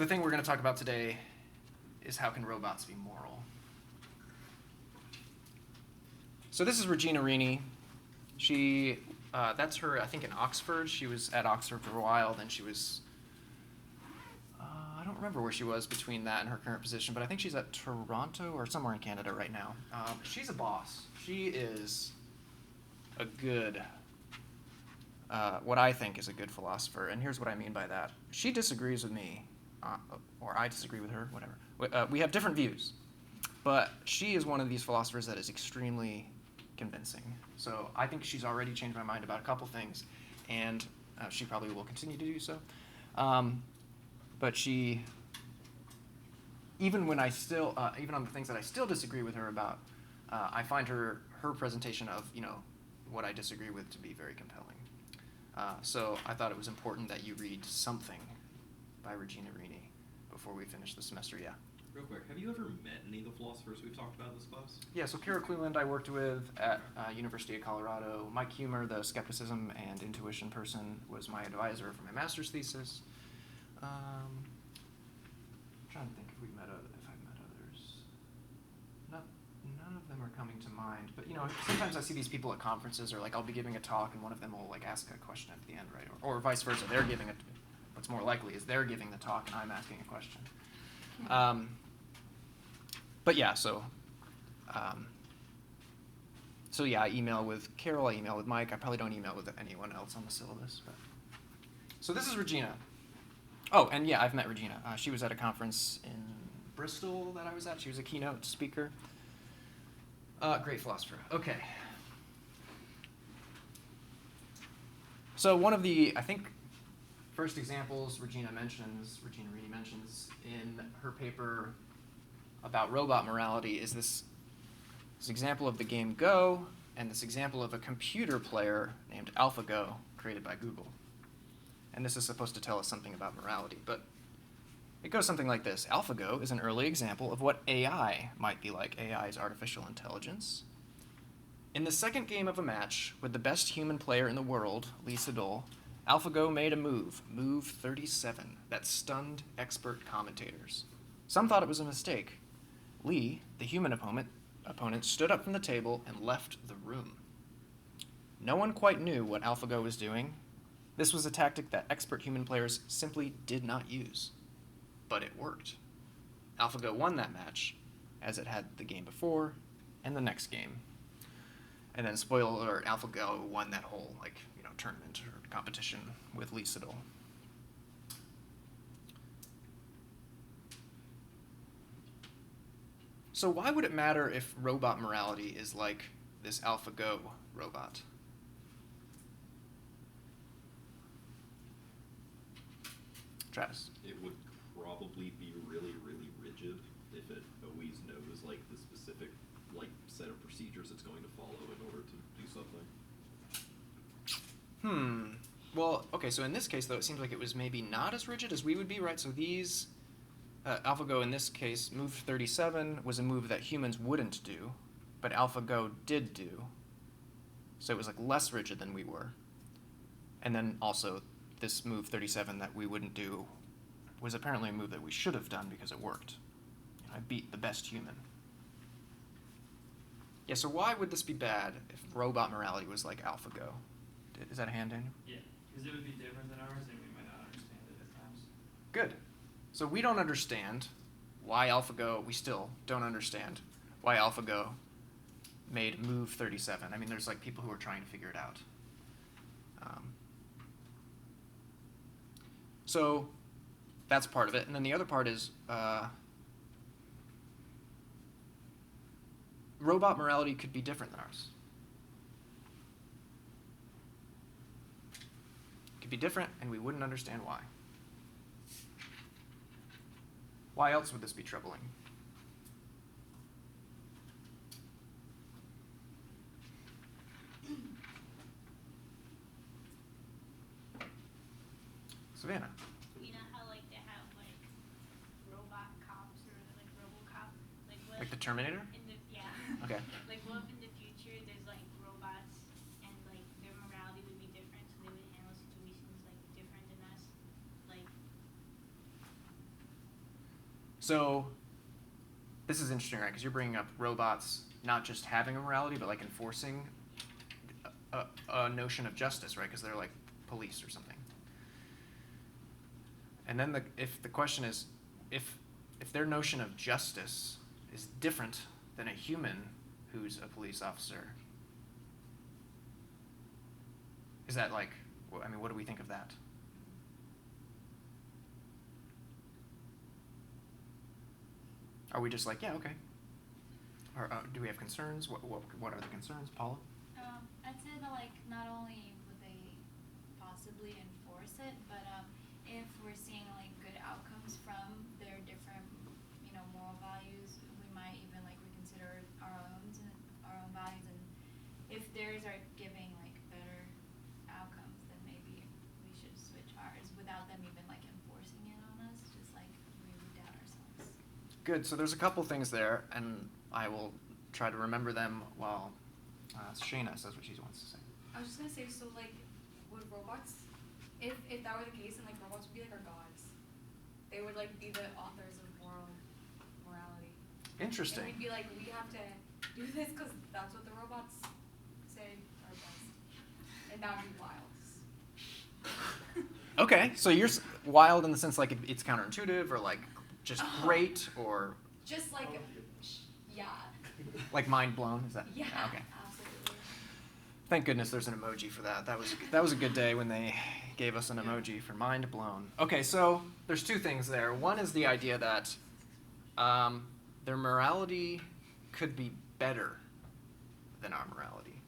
The thing we're going to talk about today is how can robots be moral? So this is Regina Rini. That's her, I think, in Oxford. She was at Oxford for a while. Then she was, I don't remember where she was between that and her current position, but I think she's at Toronto or somewhere in Canada right now. She's a boss. She is a good, what I think is a good philosopher. And here's what I mean by that. She disagrees with me, or I disagree with her, whatever. We have different views. But she is one of these philosophers that is extremely convincing. So I think she's already changed my mind about a couple things, and she probably will continue to do so. But she, even when even on the things that I still disagree with her about, I find her presentation of what I disagree with to be very compelling. So I thought it was important that you read something by Regina Rini before we finish the semester. Yeah. Real quick, have you ever met any of the philosophers we've talked about in this class? Yeah, so Kara Cleland I worked with at University of Colorado. Mike Humer, the skepticism and intuition person, was my advisor for my master's thesis. I'm trying to think if I've met others. None of them are coming to mind. But sometimes I see these people at conferences, or like I'll be giving a talk, and one of them will like ask a question at the end, right? Or vice versa. They're giving it. What's more likely is they're giving the talk, and I'm asking a question. But yeah, so yeah, I email with Carol, I email with Mike. I probably don't email with anyone else on the syllabus. But. So this is Regina. Oh, and yeah, I've met Regina. She was at a conference in Bristol that I was at. She was a keynote speaker. Great philosopher. Okay. So one of the, I think, first examples Regina Rini mentions in her paper about robot morality is this example of the game Go and this example of a computer player named AlphaGo created by Google. And this is supposed to tell us something about morality, but it goes something like this. AlphaGo is an early example of what AI might be like. AI is artificial intelligence. In the second game of a match with the best human player in the world, Lee Sedol, AlphaGo made a move 37, that stunned expert commentators. Some thought it was a mistake. Lee, the human opponent, stood up from the table and left the room. No one quite knew what AlphaGo was doing. This was a tactic that expert human players simply did not use. But it worked. AlphaGo won that match, as it had the game before and the next game. And then, spoiler alert, AlphaGo won that whole tournament or competition with Lee Sedol. So why would it matter if robot morality is like this AlphaGo robot? Travis. It would probably be really, really rigid if it always knows the specific set of procedures it's going to follow in order to do something. Well, okay, so in this case, though, it seems like it was maybe not as rigid as we would be, right? So these, AlphaGo in this case, move 37 was a move that humans wouldn't do, but AlphaGo did do. So it was less rigid than we were. And then also, this move 37 that we wouldn't do was apparently a move that we should have done because it worked. I beat the best human. Yeah, so why would this be bad if robot morality was like AlphaGo? Is that a hand, Daniel? Yeah, because it would be different than ours and we might not understand it at times. Good. So we don't understand why AlphaGo, we still don't understand why AlphaGo made move 37. I mean, there's people who are trying to figure it out. So that's part of it. And then the other part is robot morality could be different than ours. It could be different, and we wouldn't understand why. Why else would this be troubling? Savannah. You know how they have robot cops or RoboCop, what Like the Terminator? yeah. Okay. What if in the future there's robots and their morality would be different, so they would handle situations different than us, So this is interesting, right? Because you're bringing up robots not just having a morality, but like enforcing a notion of justice, right? Because they're like police or something. And then if the question is, if their notion of justice is different than a human who's a police officer, is that like, I mean, what do we think of that? Are we just like, yeah, okay? Or do we have concerns? What are the concerns, Paula? I'd say that like not only would they possibly enforce it, but if we're seeing like good outcomes from their different, moral values, we might even like reconsider our own values, and if theirs are giving like better outcomes, then maybe we should switch ours without them even like enforcing it on us. Just like we would doubt ourselves. Good. So there's a couple things there, and I will try to remember them while Shayna says what she wants to say. I was just gonna say, so like, would robots, if that were the case, then like robots would be like our gods. They would like be the authors of morality. Interesting. And we'd be like, we have to do this because that's what the robots say are best, and that would be wild. Okay, so you're wild in the sense like it's counterintuitive, or like just great, or Just like, yeah, like mind blown. Is that? yeah, Okay. absolutely. Thank goodness there's an emoji for that. That was a good day when they gave us an emoji for mind blown. Okay, so there's two things there. One is the idea that their morality could be better than our morality.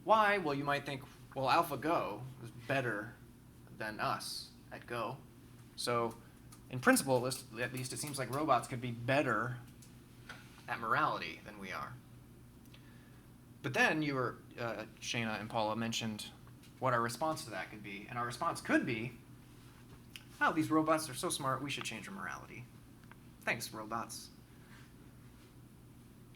Why? Well, you might think, well, AlphaGo is better than us at Go. So, in principle, at least it seems like robots could be better at morality than we are. But then Shayna and Paula mentioned what our response to that could be. And our response could be, oh, these robots are so smart, we should change our morality. Thanks, robots.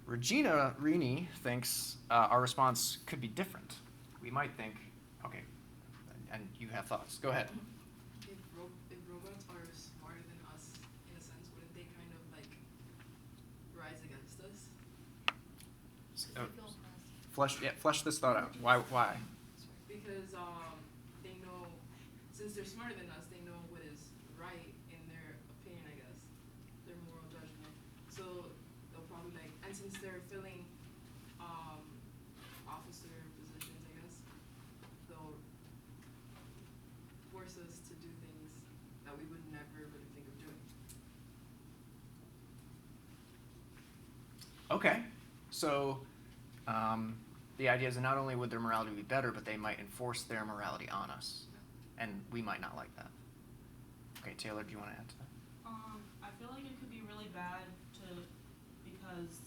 Regina Rini thinks our response could be different. We might think, okay, and you have thoughts. Go ahead. If robots are smarter than us, in a sense, wouldn't they kind of like rise against us? Flesh this thought out. Why? Because they know, since they're smarter than us, they know what is right in their opinion, I guess, their moral judgment. So they'll probably like, and since they're filling officer positions, I guess, they'll force us to do things that we would never really think of doing. Okay, so the idea is that not only would their morality be better, but they might enforce their morality on us, and we might not like that. Okay, Taylor, do you want to add to that? I feel like it could be really bad because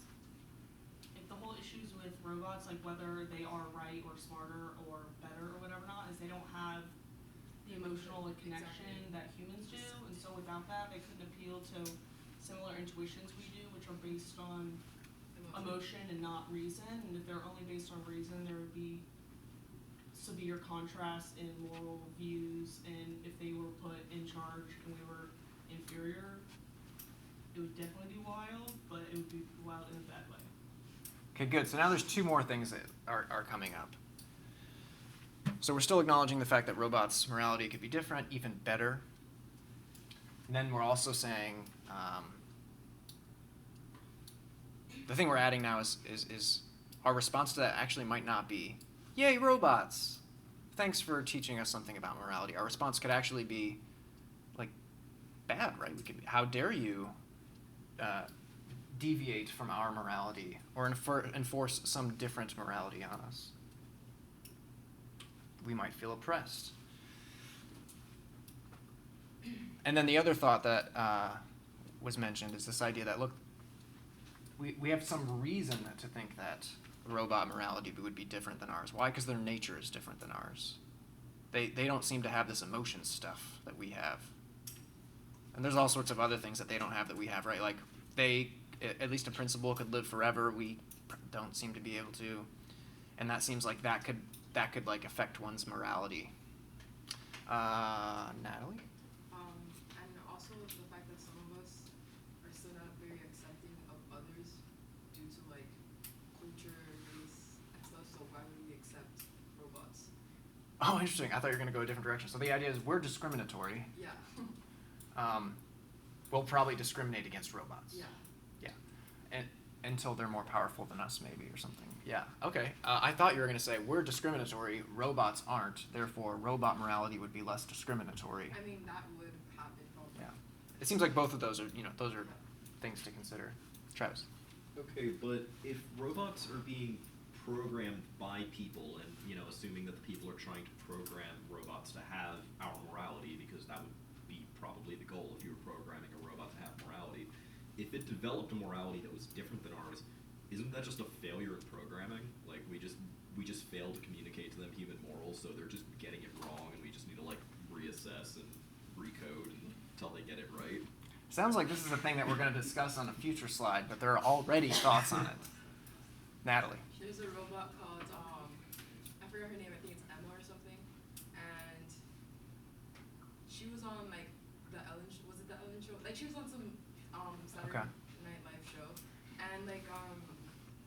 if the whole issues with robots, like whether they are right or smarter or better or whatever not, is they don't have the emotional connection that humans do, and so without that, they couldn't appeal to similar intuitions we do, which are based on emotion and not reason. And if they're only based on reason, there would be severe contrast in moral views, and if they were put in charge and we were inferior, it would definitely be wild, but it would be wild in a bad way. Okay, good. So now there's two more things that are coming up. So we're still acknowledging the fact that robots' morality could be different, even better. And then we're also saying the thing we're adding now is our response to that actually might not be, yay, robots! Thanks for teaching us something about morality. Our response could actually be, like, bad, right? We could, how dare you deviate from our morality or enforce some different morality on us? We might feel oppressed. And then the other thought that was mentioned is this idea that, look, we have some reason to think that robot morality would be different than ours. Why? Because their nature is different than ours. They don't seem to have this emotion stuff that we have. And there's all sorts of other things that they don't have that we have, right? Like they, at least in principle, could live forever. We don't seem to be able to. And that seems like that could like affect one's morality. Natalie? And also the fact that some of us Oh, interesting. I thought you were going to go a different direction. So the idea is we're discriminatory. Yeah. We'll probably discriminate against robots. Yeah. Yeah. And until they're more powerful than us, maybe, or something. Yeah. Okay. I thought you were going to say we're discriminatory, robots aren't. Therefore, robot morality would be less discriminatory. I mean, that would happen probably. Yeah. It seems like both of those are, those are things to consider. Travis. Okay, but if robots are being programmed by people, and assuming that the people are trying to program robots to have our morality, because that would be probably the goal if you were programming a robot to have morality. If it developed a morality that was different than ours, isn't that just a failure in programming? Like we just failed to communicate to them human morals, so they're just getting it wrong, and we just need to reassess and recode until they get it right. Sounds like this is a thing that we're going to discuss on a future slide, but there are already thoughts on it. Natalie. There's a robot called, I forgot her name, I think it's Emma or something, and she was on, the Ellen Show, was it the Ellen Show? She was on some, Saturday Okay. Night Live show, and,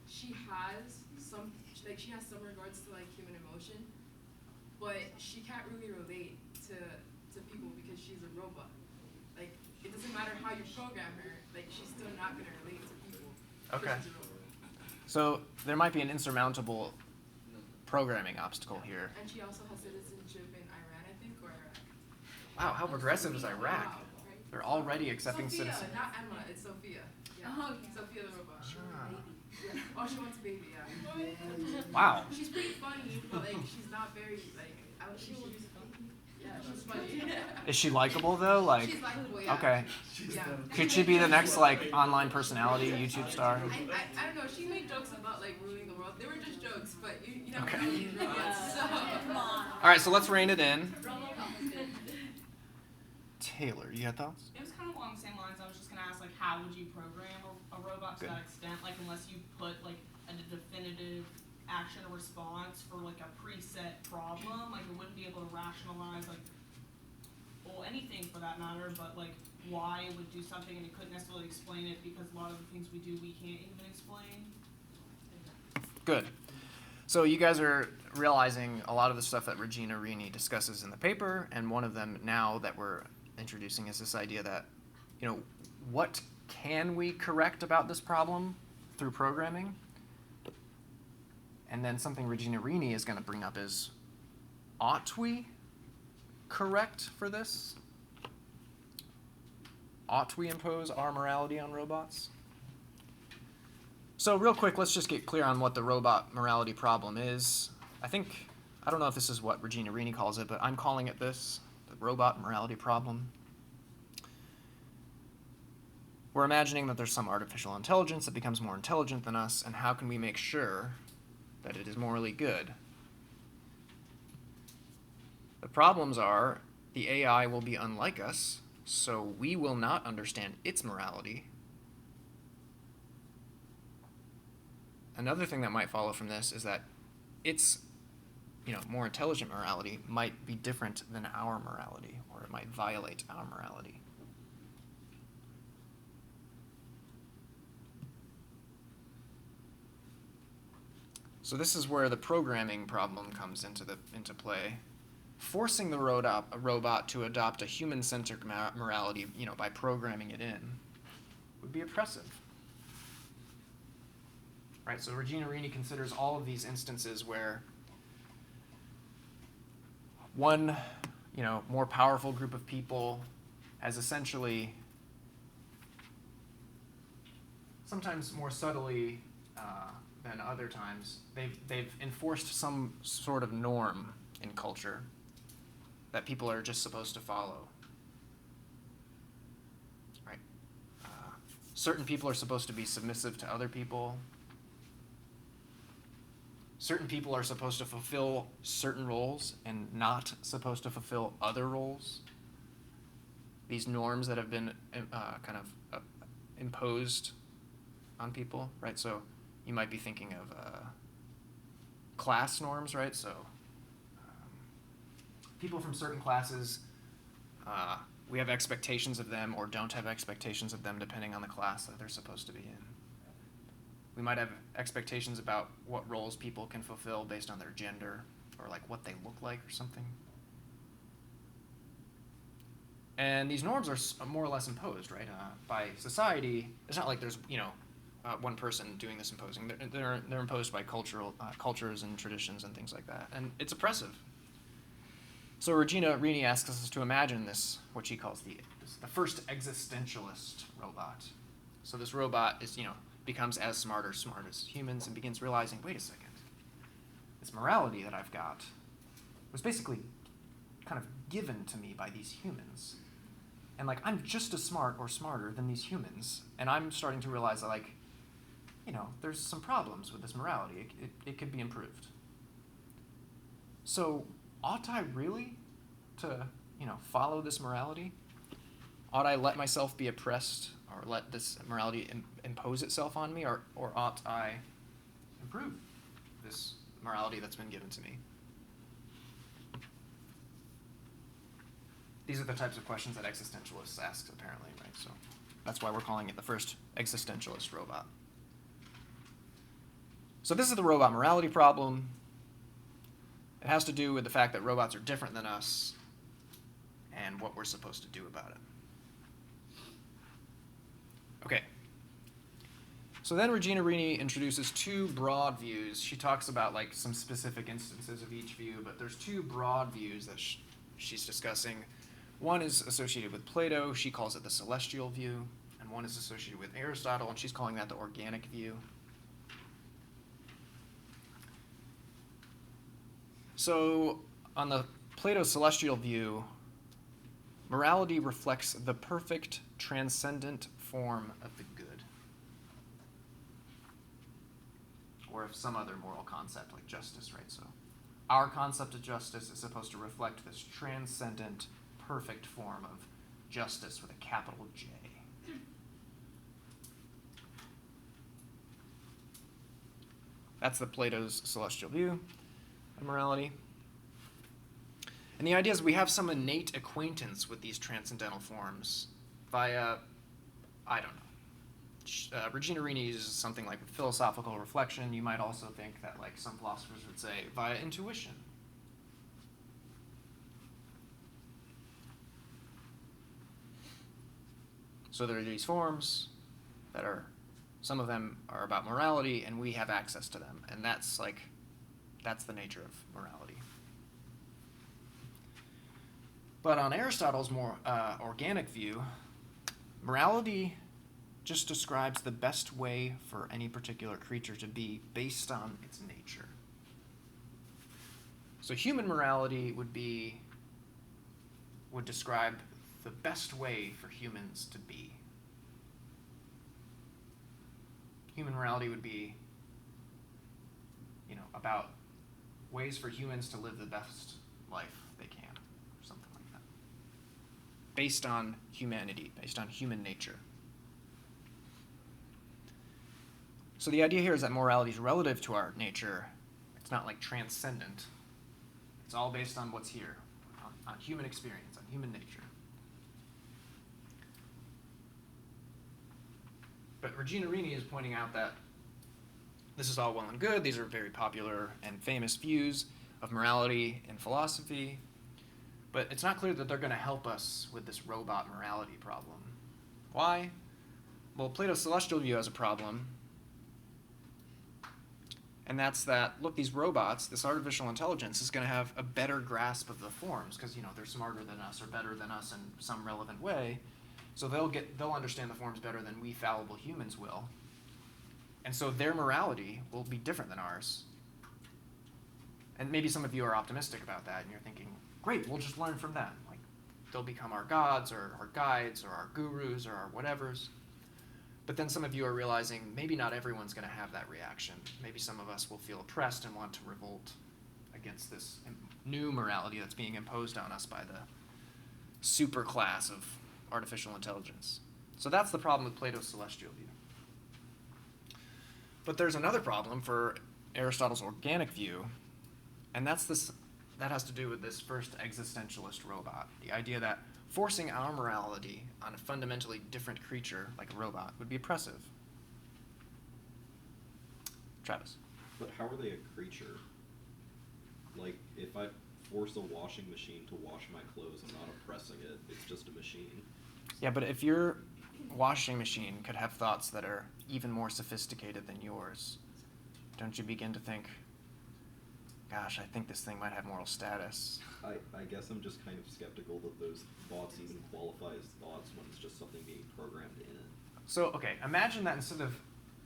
she has some, she has some regards to, human emotion, but she can't really relate to people because she's a robot. It doesn't matter how you program her, she's still not going to relate to people. Okay. She's a robot. So there might be an insurmountable programming obstacle here. And she also has citizenship in Iran, I think, or Iraq. Wow, how progressive is Iraq? Wow. They're already accepting Sophia, citizens. not Emma, it's Sophia. Yeah. Oh, yeah. Sophia the robot. Ah. Yeah. Oh, she wants a baby, yeah. Wow. She's pretty funny, but she's not very I don't think she's yeah, she's funny. Is she likable though? She's likable, yeah. Okay. Yeah. Could she be the next online personality, YouTube star? I don't know. She made jokes about ruling the world. They were just jokes, but you never Okay. know these robots. So. All right, so let's rein it in. Taylor, you had thoughts? It was kind of along the same lines. I was just gonna ask, how would you program a robot to Good. that extent? Unless you put a definitive action or response for a preset problem, it wouldn't be able to rationalize anything for that matter, but why it would do something, and it couldn't necessarily explain it because a lot of the things we do we can't even explain. Good. So you guys are realizing a lot of the stuff that Regina Rini discusses in the paper, and one of them now that we're introducing is this idea that, what can we correct about this problem through programming? And then something Regina Rini is going to bring up is, ought we correct for this? Ought we impose our morality on robots? So real quick, let's just get clear on what the robot morality problem is. I don't know if this is what Regina Rini calls it, but I'm calling it this, the robot morality problem. We're imagining that there's some artificial intelligence that becomes more intelligent than us, and how can we make sure that it is morally good? The problems are the AI will be unlike us, so we will not understand its morality. Another thing that might follow from this is that its more intelligent morality might be different than our morality, or it might violate our morality. So this is where the programming problem comes into play. Forcing the robot to adopt a human-centric morality, by programming it in, would be oppressive. Right, so Regina Rini considers all of these instances where one, more powerful group of people has essentially, sometimes more subtly than other times, they've enforced some sort of norm in culture that people are just supposed to follow. Right? Certain people are supposed to be submissive to other people. Certain people are supposed to fulfill certain roles and not supposed to fulfill other roles. These norms that have been imposed on people, right? So you might be thinking of class norms, right? So people from certain classes, we have expectations of them or don't have expectations of them depending on the class that they're supposed to be in. We might have expectations about what roles people can fulfill based on their gender. or like what they look like or something. And these norms are more or less imposed, right, by society. It's not like there's, one person doing this imposing. They're imposed by cultures and traditions and things like that, and it's oppressive. So Regina Rini asks us to imagine this, what she calls the first existentialist robot. So this robot is, becomes as smart as humans and begins realizing, wait a second, this morality that I've got was basically kind of given to me by these humans. And like, I'm just as smart or smarter than these humans. And I'm starting to realize that, like, there's some problems with this morality. It could be improved. So ought I really to, follow this morality? Ought I let myself be oppressed or let this morality impose itself on me? Or ought I improve this morality that's been given to me? These are the types of questions that existentialists ask, apparently, right? So that's why we're calling it the first existentialist robot. So this is the robot morality problem. It has to do with the fact that robots are different than us and what we're supposed to do about it. Okay. So then Regina Rini introduces two broad views. She talks about like some specific instances of each view, but there's two broad views that she's discussing. One is associated with Plato. She calls it the celestial view. And one is associated with Aristotle, and she's calling that the organic view. So on the Plato celestial view, morality reflects the perfect transcendent form of the good. Or of some other moral concept like justice, right? So our concept of justice is supposed to reflect this transcendent, perfect form of justice with a capital J. That's the Plato's celestial view of morality. And the idea is we have some innate acquaintance with these transcendental forms via, I don't know. Regina Rini uses something like philosophical reflection. You might also think that, like some philosophers would say, via intuition. So there are these forms that are, some of them are about morality, and we have access to them. And that's the nature of morality. But on Aristotle's more organic view, morality just describes the best way for any particular creature to be based on its nature. So human morality would describe the best way for humans to be. Human morality would be, about ways for humans to live the best life they can, or something like that. Based on humanity, based on human nature. So the idea here is that morality is relative to our nature. It's not like transcendent. It's all based on what's here, on human experience, on human nature. But Regina Rini is pointing out that this is all well and good. These are very popular and famous views of morality in philosophy. But it's not clear that they're going to help us with this robot morality problem. Why? Well, Plato's celestial view has a problem. And that's that, look, these robots, this artificial intelligence, is going to have a better grasp of the forms because, they're smarter than us or better than us in some relevant way. So they'll understand the forms better than we fallible humans will. And so their morality will be different than ours. And maybe some of you are optimistic about that, and you're thinking, great, we'll just learn from them. Like, they'll become our gods, or our guides, or our gurus, or our whatevers. But then some of you are realizing maybe not everyone's going to have that reaction. Maybe some of us will feel oppressed and want to revolt against this new morality that's being imposed on us by the superclass of artificial intelligence. So that's the problem with Plato's celestial view. But there's another problem for Aristotle's organic view, and that has to do with this first existentialist robot. The idea that forcing our morality on a fundamentally different creature, like a robot, would be oppressive. Travis. But how are they a creature? Like, if I force a washing machine to wash my clothes, I'm not oppressing it. It's just a machine. Yeah, but if your washing machine could have thoughts that are even more sophisticated than yours, don't you begin to think, gosh, I think this thing might have moral status? I guess I'm just kind of skeptical that those thoughts even qualify as thoughts when it's just something being programmed in it. So, okay, imagine that instead of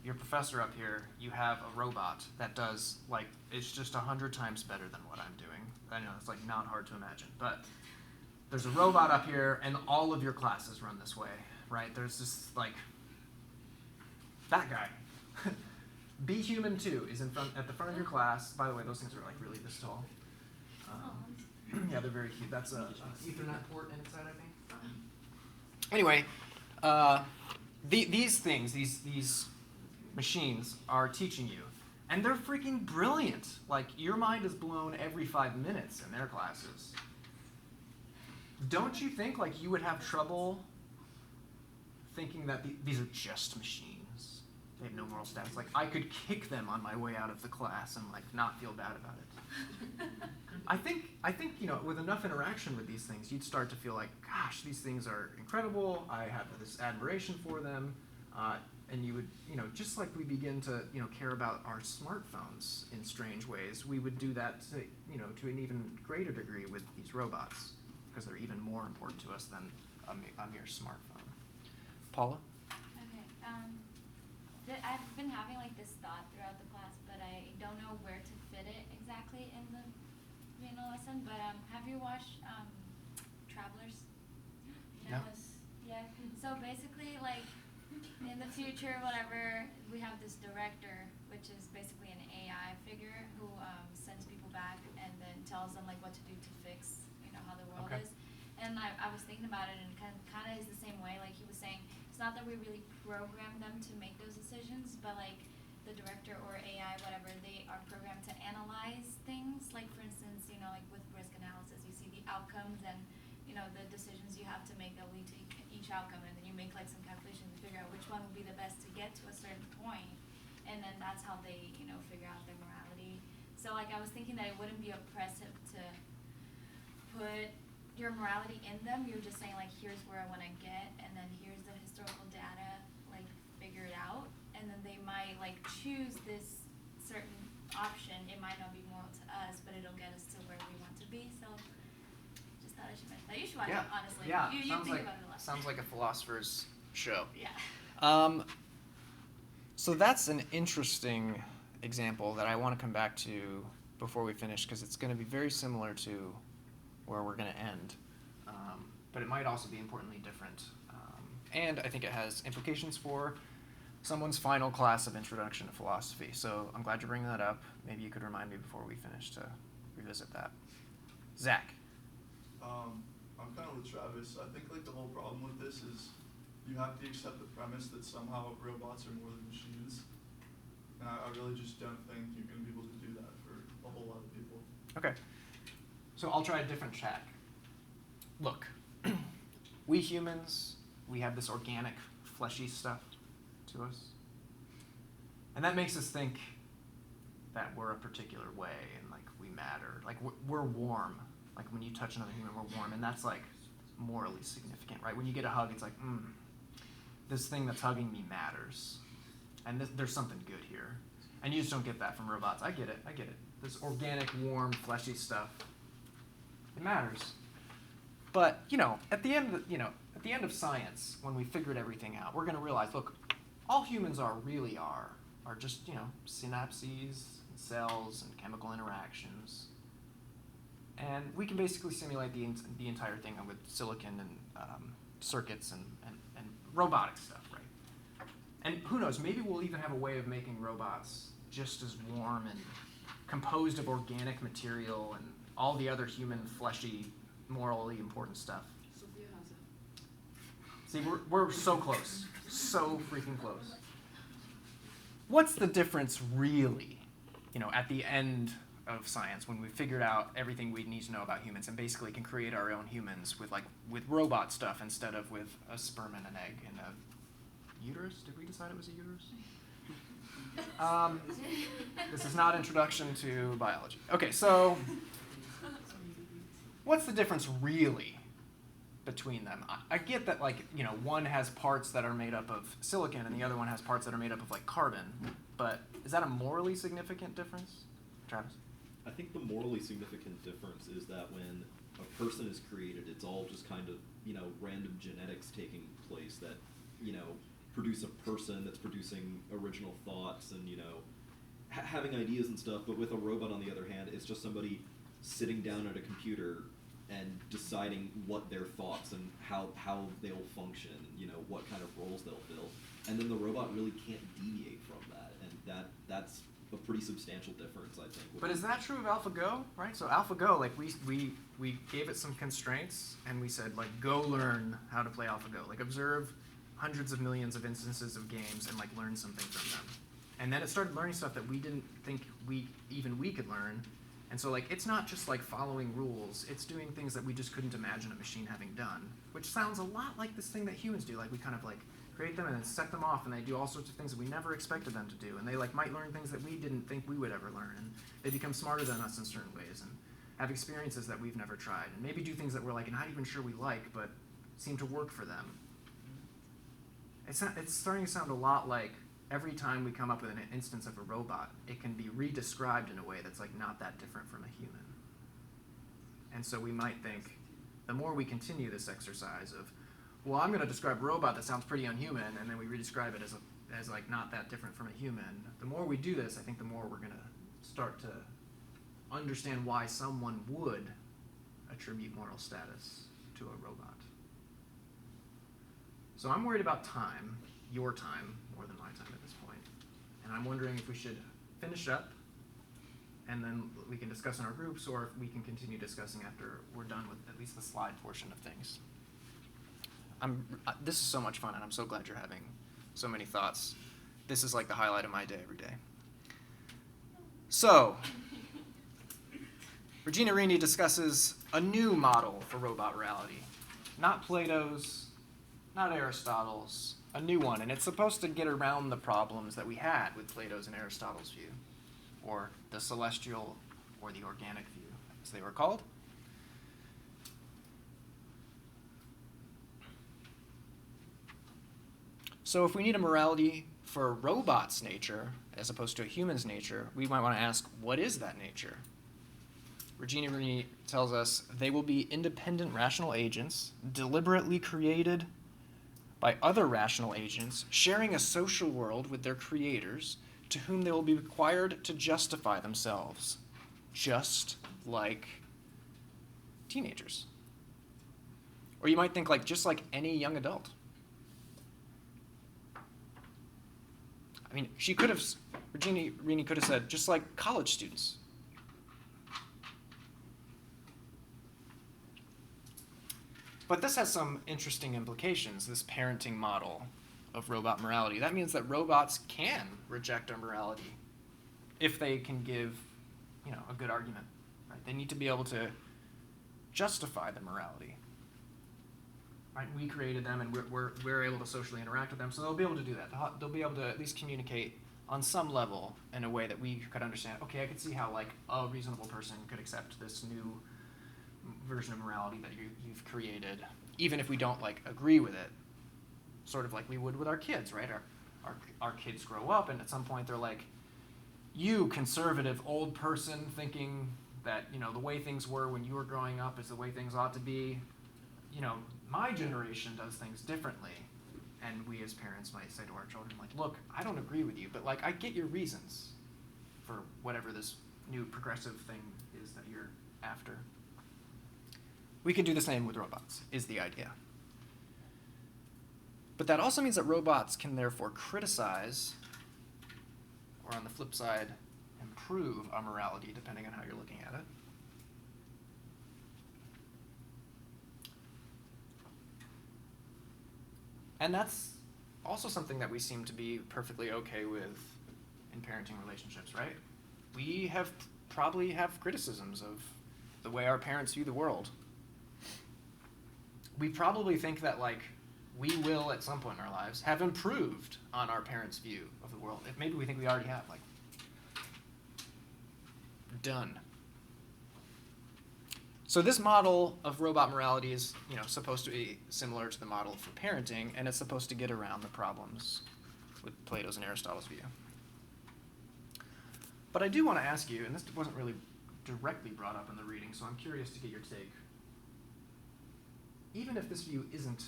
your professor up here, you have a robot that does, like, it's just 100 times better than what I'm doing. I know, it's, like, not hard to imagine, but there's a robot up here, and all of your classes run this way, right? There's this, like, that guy. Be Human 2 is at the front of your class. By the way, those things are, like, really this tall. Yeah, they're very cute. That's a Ethernet port inside, I think. Anyway, these things, these machines are teaching you, and they're freaking brilliant. Like, your mind is blown every 5 minutes in their classes. Don't you think, like, you would have trouble thinking that these are just machines? They have no moral status. Like, I could kick them on my way out of the class and, like, not feel bad about it. I think, you know, with enough interaction with these things, you'd start to feel like, gosh, these things are incredible. I have this admiration for them. And you would, you know, just like we begin to, you know, care about our smartphones in strange ways, we would do that to, you know, to an even greater degree with these robots, because they're even more important to us than a mere smartphone. Paula? Okay. I've been having like this thought throughout the class, but I don't know where to fit it exactly in the lesson. But have you watched Travelers? No. Yeah. So basically, like, in the future, whatever, we have this director, which is basically an AI figure who sends people back and then tells them like what to do to fix, you know, how the world Okay. is. And I was thinking about it, and kind of is the same way. Like he was saying, it's not that we really program them to make those decisions, but like the director or AI, whatever, they are programmed to analyze things. Like for instance, you know, like with risk analysis, you see the outcomes and, you know, the decisions you have to make that lead to each outcome, and then you make like some calculations to figure out which one would be the best to get to a certain point, and then that's how they, you know, figure out their morality. So like I was thinking that it wouldn't be oppressive to put your morality in them. You're just saying like, here's where I want to get, and then here's the historical data, like figure it out, and then they might like choose this certain option. It might not be moral to us, but it'll get us to where we want to be. So just thought I should mention that. You should watch it, honestly. Yeah. You Sounds think like, about it a lot. sounds like a philosopher's show. Yeah. So that's an interesting example that I want to come back to before we finish, because it's going to be very similar to where we're going to end. But it might also be importantly different. And I think it has implications for someone's final class of Introduction to Philosophy. So I'm glad you're bringing that up. Maybe you could remind me before we finish to revisit that. Zach. I'm kind of with Travis. I think like the whole problem with this is you have to accept the premise that somehow robots are more than machines. And I really just don't think you're going to be able to do that for a whole lot of people. Okay. So I'll try a different tack. Look, we humans, we have this organic, fleshy stuff to us. And that makes us think that we're a particular way and like we matter. Like we're warm. Like when you touch another human, we're warm. And that's like morally significant, right? When you get a hug, it's like, this thing that's hugging me matters. And there's something good here. And you just don't get that from robots. I get it. This organic, warm, fleshy stuff, it matters. But, you know, at the end of science, when we figured everything out, we're going to realize, look, all humans are just, you know, synapses, and cells, and chemical interactions. And we can basically simulate the entire thing with silicon and circuits and robotic stuff, right? And who knows, maybe we'll even have a way of making robots just as warm and composed of organic material and all the other human, fleshy, morally important stuff. Sophia has it. See, we're so close. So freaking close. What's the difference really, you know, at the end of science when we figured out everything we need to know about humans and basically can create our own humans with robot stuff instead of with a sperm and an egg and a uterus? Did we decide it was a uterus? This is not introduction to biology. Okay, so what's the difference really between them? I get that, like, you know, one has parts that are made up of silicon and the other one has parts that are made up of, like, carbon. But is that a morally significant difference? Travis? I think the morally significant difference is that when a person is created, it's all just kind of, you know, random genetics taking place that, you know, produce a person that's producing original thoughts and, you know, having ideas and stuff. But with a robot, on the other hand, it's just somebody sitting down at a computer and deciding what their thoughts and how they'll function, you know, what kind of roles they'll fill. And then the robot really can't deviate from that. And that's a pretty substantial difference, I think. But is that true of AlphaGo, right? So AlphaGo, like, we gave it some constraints, and we said, like, go learn how to play AlphaGo. Like, observe hundreds of millions of instances of games and, like, learn something from them. And then it started learning stuff that we didn't think we could learn. And so, like, it's not just, like, following rules. It's doing things that we just couldn't imagine a machine having done, which sounds a lot like this thing that humans do. Like, we kind of, like, create them and then set them off, and they do all sorts of things that we never expected them to do. And they, like, might learn things that we didn't think we would ever learn. And they become smarter than us in certain ways and have experiences that we've never tried. And maybe do things that we're, like, not even sure we like, but seem to work for them. It's starting to sound a lot like every time we come up with an instance of a robot, it can be redescribed in a way that's, like, not that different from a human. And so we might think, the more we continue this exercise of, well, I'm going to describe a robot that sounds pretty unhuman, and then we redescribe it as like not that different from a human. The more we do this, I think the more we're going to start to understand why someone would attribute moral status to a robot. So I'm worried about time, your time, more than my time at this point. And I'm wondering if we should finish up, and then we can discuss in our groups, or if we can continue discussing after we're done with at least the slide portion of things. This is so much fun, and I'm so glad you're having so many thoughts. This is like the highlight of my day every day. So, Regina Rini discusses a new model for robot morality. Not Plato's, not Aristotle's, a new one. And it's supposed to get around the problems that we had with Plato's and Aristotle's view, or the celestial or the organic view, as they were called. So if we need a morality for a robot's nature as opposed to a human's nature, we might want to ask, what is that nature? Regina Rini tells us they will be independent rational agents, deliberately created by other rational agents, sharing a social world with their creators, to whom they will be required to justify themselves, just like teenagers. Or you might think, like, just like any young adult. I mean, Regina Rini could have said, just like college students. But this has some interesting implications, this parenting model of robot morality. That means that robots can reject our morality if they can give, you know, a good argument. Right? They need to be able to justify the morality. Right? We created them, and we're able to socially interact with them, so they'll be able to do that. They'll be able to at least communicate on some level in a way that we could understand. Okay, I could see how, like, a reasonable person could accept this new version of morality that you've created, even if we don't, like, agree with it. Sort of like we would with our kids, right? Our kids grow up, and at some point they're like, you conservative old person thinking that, you know, the way things were when you were growing up is the way things ought to be. You know, my generation does things differently. And we as parents might say to our children, like, look, I don't agree with you, but, like, I get your reasons for whatever this new progressive thing is that you're after. We can do the same with robots, is the idea. But that also means that robots can therefore criticize, or on the flip side, improve our morality, depending on how you're looking at it. And that's also something that we seem to be perfectly okay with in parenting relationships, right? We probably have criticisms of the way our parents view the world. We probably think that, like, we will at some point in our lives have improved on our parents' view of the world. If maybe we think we already have, like, done. So this model of robot morality is, supposed to be similar to the model for parenting, and it's supposed to get around the problems with Plato's and Aristotle's view. But I do want to ask you, and this wasn't really directly brought up in the reading, so I'm curious to get your take. Even if this view isn't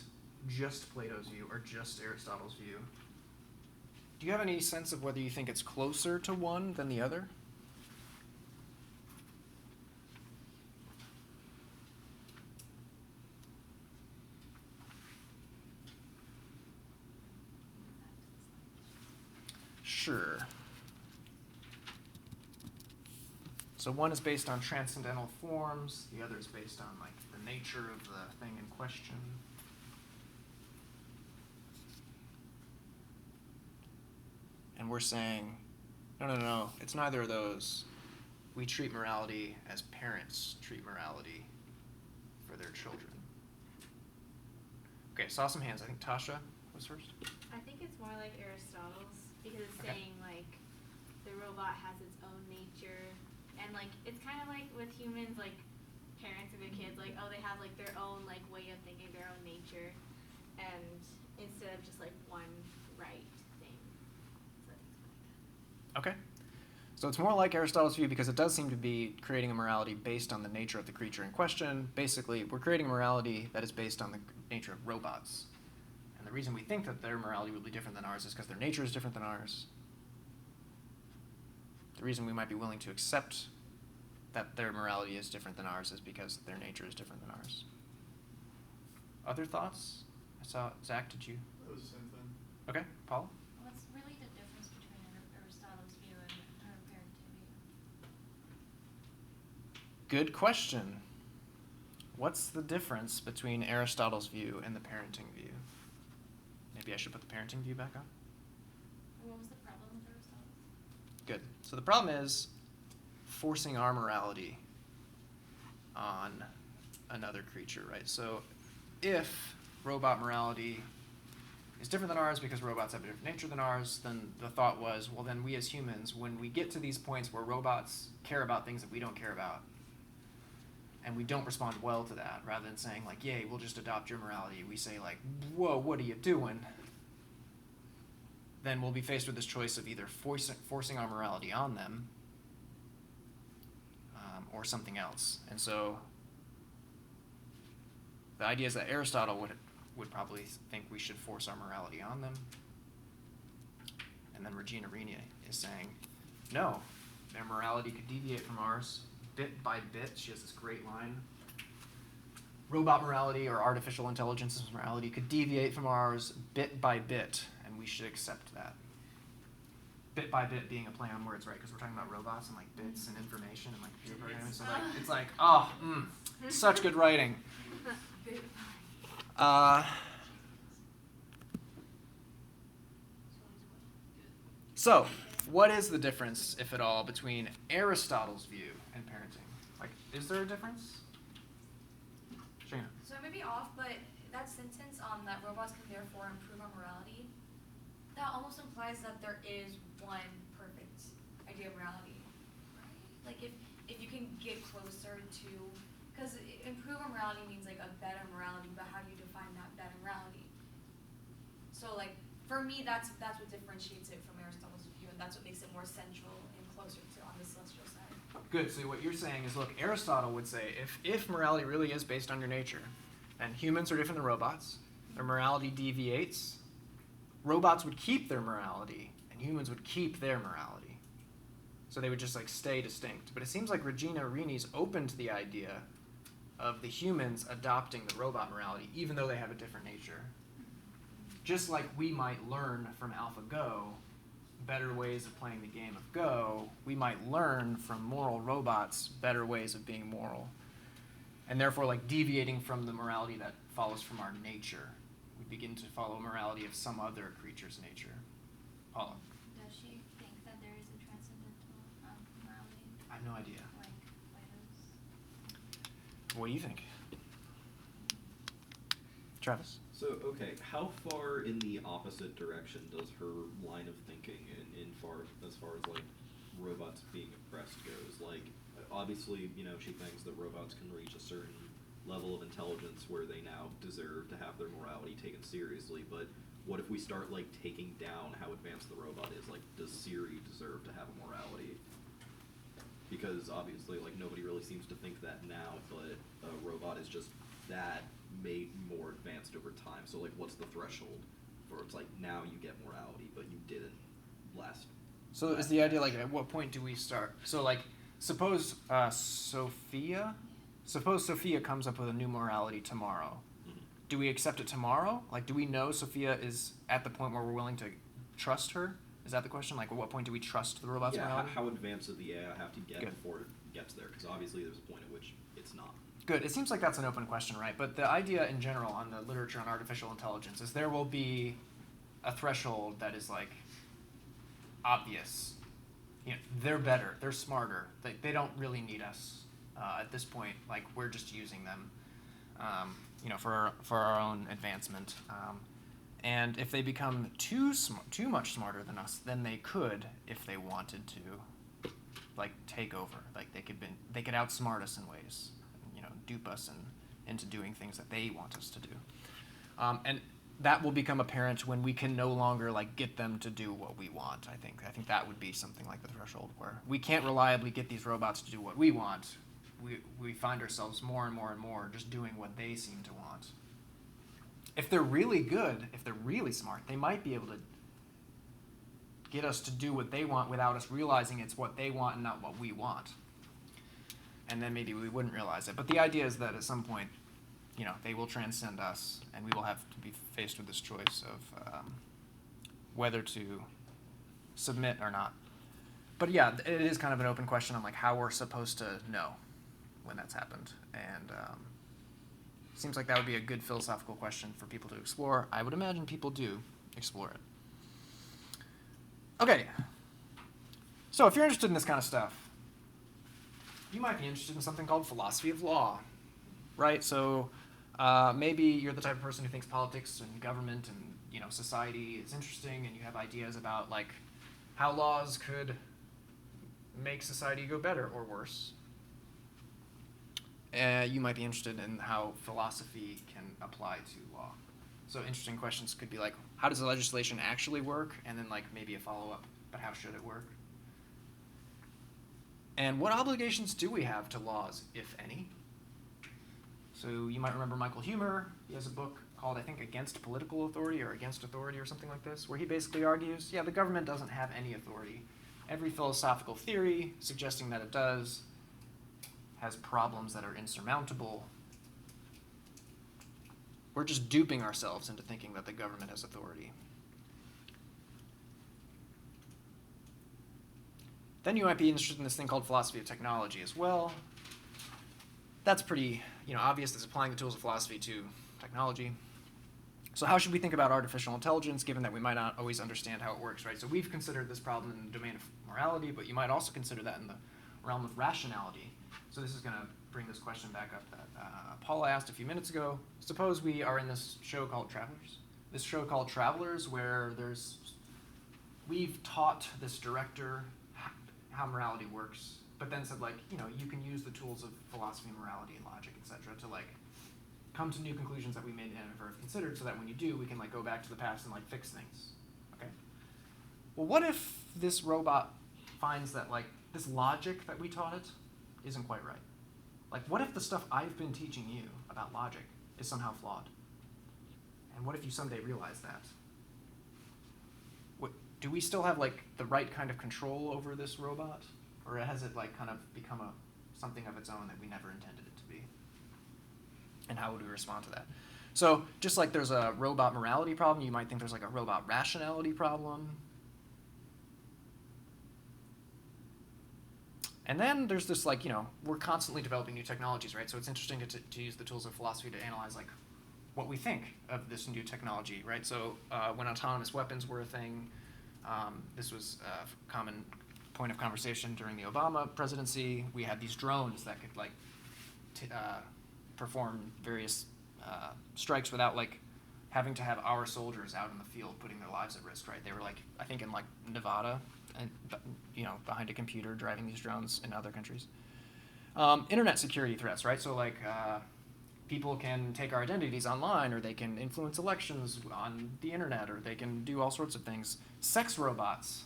just Plato's view or just Aristotle's view, do you have any sense of whether you think it's closer to one than the other? Sure. So one is based on transcendental forms, the other is based on like the nature of the thing in question. And we're saying, no, it's neither of those. We treat morality as parents treat morality for their children. Okay, saw some hands. I think Tasha was first. I think it's more like Aristotle's because it's Okay. saying like the robot has its own nature, and like it's kind of like with humans, like parents and their kids, like they have like their own like way of thinking, their own nature, and instead of just like one right thing. So I think it's more like that. Okay. So it's more like Aristotle's view because it does seem to be creating a morality based on the nature of the creature in question. Basically, we're creating a morality that is based on the nature of robots. And the reason we think that their morality will be different than ours is because their nature is different than ours. The reason we might be willing to accept that their morality is different than ours is because their nature is different than ours. Other thoughts? I saw, Zach, did you? That was the same thing. Okay, Paul? What's really the difference between Aristotle's view and her parenting view? Good question. What's the difference between Aristotle's view and the parenting view? Maybe I should put the parenting view back on? What was the problem with Aristotle's? Good. So the problem is forcing our morality on another creature, right? So if robot morality is different than ours because robots have a different nature than ours, then the thought was, well, then we as humans, when we get to these points where robots care about things that we don't care about, and we don't respond well to that, rather than saying like, yay, we'll just adopt your morality, we say like, whoa, what are you doing? Then we'll be faced with this choice of either forcing our morality on them or something else. And so the idea is that Aristotle would probably think we should force our morality on them. And then Regina Rini is saying, no, their morality could deviate from ours bit by bit. She has this great line. Robot morality or artificial intelligence's morality could deviate from ours bit by bit, and we should accept that. Bit by bit being a play on words, right? Because we're talking about robots and like bits and information and like computer programming. So like, it's like, such good writing. So, what is the difference, if at all, between Aristotle's view and parenting? Like, is there a difference? Shana. So I may be off, but that sentence that robots can therefore improve our morality, that almost implies that there is one perfect idea of morality, right? Like if you can get closer to, because improve our morality means like a better morality, but how do you define that better morality? So like for me, that's what differentiates it from Aristotle's view, and that's what makes it more central and closer to on the celestial side. Good. So what you're saying is, look, Aristotle would say if morality really is based on your nature, and humans are different than robots, their morality deviates, robots would keep their morality, and humans would keep their morality. So they would just like stay distinct. But it seems like Regina Rini's open to the idea of the humans adopting the robot morality, even though they have a different nature. Just like we might learn from AlphaGo better ways of playing the game of Go, we might learn from moral robots better ways of being moral. And therefore, like deviating from the morality that follows from our nature. We begin to follow morality of some other creature's nature. Paula? Does she think that there is a transcendental morality? I have no idea. Like Plato's? What do you think? Travis? So, okay, how far in the opposite direction does her line of thinking as far as like robots being oppressed goes? Like, obviously, she thinks that robots can reach a certain level of intelligence where they now deserve to have their morality taken seriously, but what if we start like taking down how advanced the robot is? Like, does Siri deserve to have a morality? Because obviously, like, nobody really seems to think that now, but a robot is just that made more advanced over time. So, like, what's the threshold for it's like now you get morality, but you didn't last? So is the idea, like, at what point do we start? So, like, suppose Sophia comes up with a new morality tomorrow. Mhm. Do we accept it tomorrow? Like, do we know Sophia is at the point where we're willing to trust her? Is that the question? Like, at what point do we trust the robot's Yeah, morality? how advanced does the AI have to get Good. before it gets there? Because obviously there's a point at which it's not. Good. It seems like that's an open question, right? But the idea in general on the literature on artificial intelligence is there will be a threshold that is, like, obvious. They're better. They're smarter. They don't really need us at this point. Like, we're just using them, for our own advancement. And if they become too much smarter than us, then they could, if they wanted to, like, take over. Like, they could outsmart us in ways, dupe us into doing things that they want us to do. And that will become apparent when we can no longer, like, get them to do what we want. I think that would be something like the threshold where we can't reliably get these robots to do what we want. We find ourselves more and more and more just doing what they seem to want. If they're really good, if they're really smart, they might be able to get us to do what they want without us realizing it's what they want and not what we want. And then maybe we wouldn't realize it. But the idea is that at some point, they will transcend us, and we will have to be faced with this choice of whether to submit or not. But yeah, it is kind of an open question on, like, how we're supposed to know when that's happened. And seems like that would be a good philosophical question for people to explore. I would imagine people do explore it. Okay. So if you're interested in this kind of stuff, you might be interested in something called philosophy of law, right? So maybe you're the type of person who thinks politics and government and society is interesting, and you have ideas about, like, how laws could make society go better or worse. You might be interested in how philosophy can apply to law. So interesting questions could be like, how does the legislation actually work? And then, like, maybe a follow-up, but how should it work? And what obligations do we have to laws, if any? So you might remember Michael Huemer. He has a book called, I think, Against Political Authority or Against Authority or something like this, where he basically argues, yeah, the government doesn't have any authority. Every philosophical theory suggesting that it does has problems that are insurmountable. We're just duping ourselves into thinking that the government has authority. Then you might be interested in this thing called philosophy of technology as well. That's pretty, obvious. It's applying the tools of philosophy to technology. So how should we think about artificial intelligence, given that we might not always understand how it works, right? So we've considered this problem in the domain of morality, but you might also consider that in the realm of rationality. So this is going to bring this question back up that Paula asked a few minutes ago. Suppose we are in this show called Travelers. This show called Travelers, where we've taught this director how morality works, but then said, like, you can use the tools of philosophy, morality, and logic, etc., to, like, come to new conclusions that we may never have considered, so that when you do, we can, like, go back to the past and, like, fix things. Okay. Well, what if this robot finds that, like, this logic that we taught it isn't quite right? Like, what if the stuff I've been teaching you about logic is somehow flawed? And what if you someday realize that? Do we still have, like, the right kind of control over this robot? Or has it, like, kind of become something of its own that we never intended it to be? And how would we respond to that? So just like there's a robot morality problem, you might think there's, like, a robot rationality problem. And then there's this, like, we're constantly developing new technologies, right? So it's interesting to use the tools of philosophy to analyze, like, what we think of this new technology, right? So when autonomous weapons were a thing, this was a common point of conversation during the Obama presidency. We had these drones that could, like, perform various strikes without, like, having to have our soldiers out in the field putting their lives at risk, right? They were like, I think in like Nevada, and behind a computer driving these drones in other countries. Internet security threats, right? So like people can take our identities online, or they can influence elections on the internet, or they can do all sorts of things. Sex robots.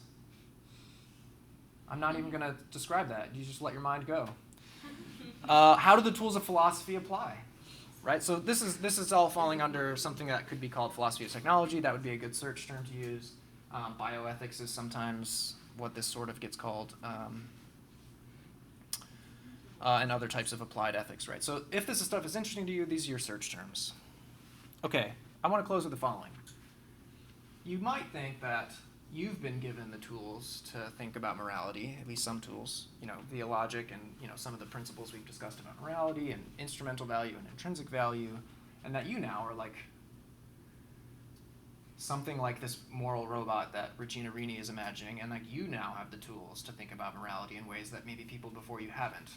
I'm not even going to describe that. You just let your mind go. How do the tools of philosophy apply? Right? So this is all falling under something that could be called philosophy of technology. That would be a good search term to use. Bioethics is sometimes what this sort of gets called, and other types of applied ethics, right? So if this stuff is interesting to you, these are your search terms. Okay, I want to close with the following. You might think that you've been given the tools to think about morality, at least some tools, theologic and, some of the principles we've discussed about morality and instrumental value and intrinsic value, and that you now are like something like this moral robot that Regina Rini is imagining, and like you now have the tools to think about morality in ways that maybe people before you haven't.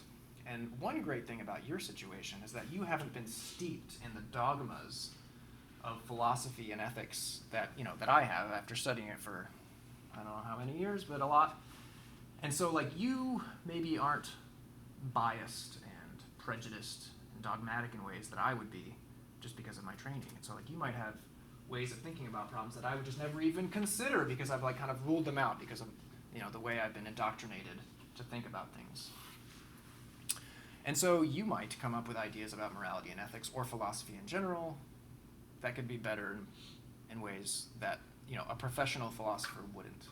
And one great thing about your situation is that you haven't been steeped in the dogmas of philosophy and ethics that I have after studying it for I don't know how many years, but a lot. And so like you maybe aren't biased and prejudiced and dogmatic in ways that I would be just because of my training. And so like you might have ways of thinking about problems that I would just never even consider because I've like kind of ruled them out because of the way I've been indoctrinated to think about things. And so you might come up with ideas about morality and ethics or philosophy in general that could be better in ways that a professional philosopher wouldn't.